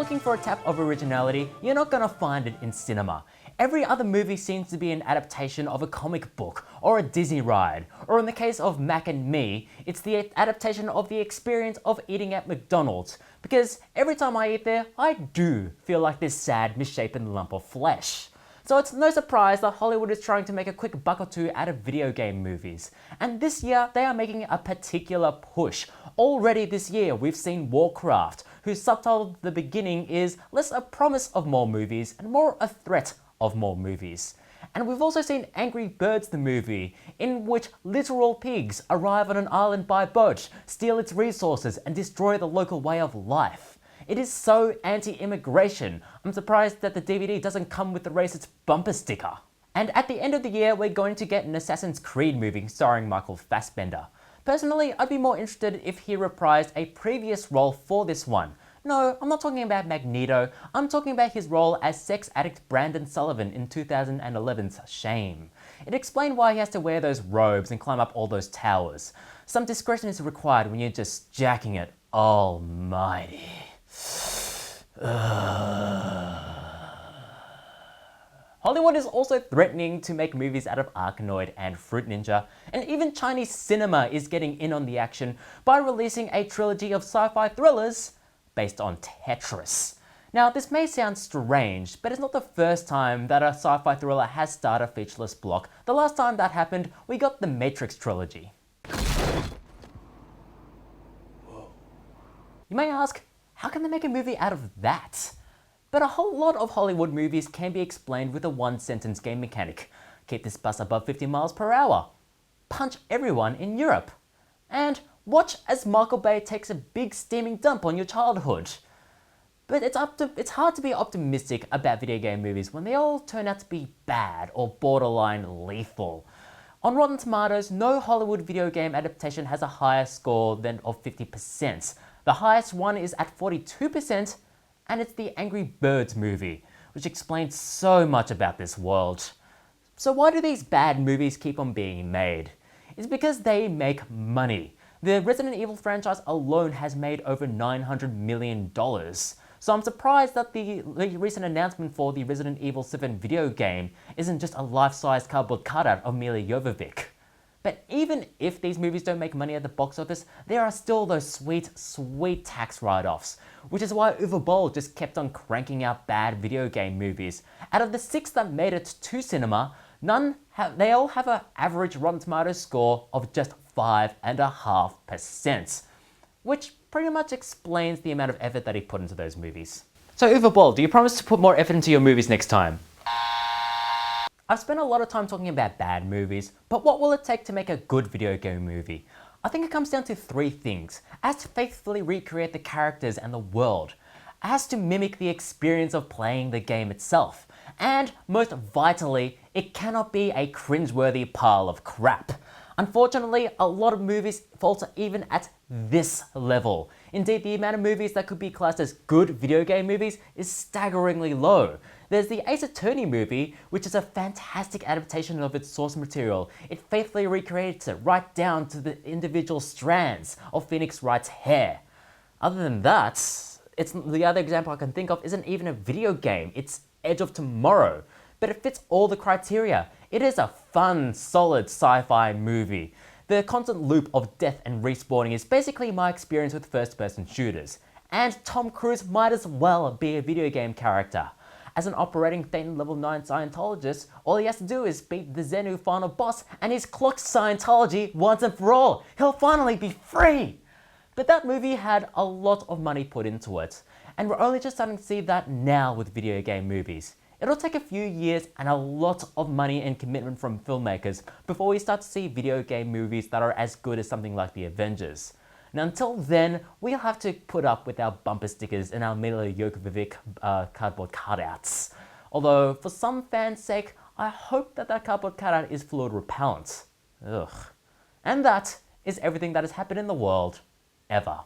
looking for a tap of originality, you're not gonna find it in cinema. Every other movie seems to be an adaptation of a comic book or a Disney ride, or in the case of Mac and Me, it's the adaptation of the experience of eating at McDonald's, because every time I eat there, I do feel like this sad, misshapen lump of flesh. So it's no surprise that Hollywood is trying to make a quick buck or two out of video game movies. And this year, they are making a particular push. Already this year, we've seen Warcraft, whose subtitle at the beginning is less a promise of more movies and more a threat of more movies. And we've also seen Angry Birds the movie, in which literal pigs arrive on an island by boat, steal its resources and destroy the local way of life. It is so anti-immigration, I'm surprised that the DVD doesn't come with the racist bumper sticker. And at the end of the year, we're going to get an Assassin's Creed movie starring Michael Fassbender. Personally, I'd be more interested if he reprised a previous role for this one. No, I'm not talking about Magneto, I'm talking about his role as sex addict Brandon Sullivan in 2011's Shame. It explained why he has to wear those robes and climb up all those towers. Some discretion is required when you're just jacking it almighty. Hollywood is also threatening to make movies out of Arkanoid and Fruit Ninja, and even Chinese cinema is getting in on the action by releasing a trilogy of sci-fi thrillers based on Tetris. Now, this may sound strange, but it's not the first time that a sci-fi thriller has starred a featureless block. The last time that happened, we got the Matrix trilogy. Whoa. You may ask, how can they make a movie out of that? But a whole lot of Hollywood movies can be explained with a one-sentence game mechanic. Keep this bus above 50 miles per hour. Punch everyone in Europe. And watch as Michael Bay takes a big steaming dump on your childhood. But it's hard to be optimistic about video game movies when they all turn out to be bad or borderline lethal. On Rotten Tomatoes, no Hollywood video game adaptation has a higher score than of 50%. The highest one is at 42%, and it's the Angry Birds movie, which explains so much about this world. So why do these bad movies keep on being made? It's because they make money. The Resident Evil franchise alone has made over $900 million. So I'm surprised that the recent announcement for the Resident Evil 7 video game isn't just a life-size cardboard cutout of Mila Jovovich. But even if these movies don't make money at the box office, there are still those sweet, sweet tax write-offs, which is why Uwe Boll just kept on cranking out bad video game movies. Out of the 6 that made it to cinema, they all have an average Rotten Tomatoes score of just 5.5%, which pretty much explains the amount of effort that he put into those movies. So Uwe Boll, do you promise to put more effort into your movies next time? I've spent a lot of time talking about bad movies, but what will it take to make a good video game movie? I think it comes down to 3 things. It has to faithfully recreate the characters and the world. It has to mimic the experience of playing the game itself. And most vitally, it cannot be a cringeworthy pile of crap. Unfortunately, a lot of movies falter even at this level. Indeed, the amount of movies that could be classed as good video game movies is staggeringly low. There's the Ace Attorney movie, which is a fantastic adaptation of its source material. It faithfully recreates it right down to the individual strands of Phoenix Wright's hair. Other than that, the other example I can think of isn't even a video game, it's Edge of Tomorrow. But it fits all the criteria. It is a fun, solid sci-fi movie. The constant loop of death and respawning is basically my experience with first-person shooters. And Tom Cruise might as well be a video game character. As an operating Thetan level 9 Scientologist, all he has to do is beat the Xenu final boss and he's clocked Scientology once and for all. He'll finally be free! But that movie had a lot of money put into it, and we're only just starting to see that now with video game movies. It'll take a few years and a lot of money and commitment from filmmakers before we start to see video game movies that are as good as something like The Avengers. Now until then, we'll have to put up with our bumper stickers and our Mila Jovovich cardboard cutouts. Although, for some fans' sake, I hope that cardboard cutout is fluid repellent. Ugh. And that is everything that has happened in the world, ever.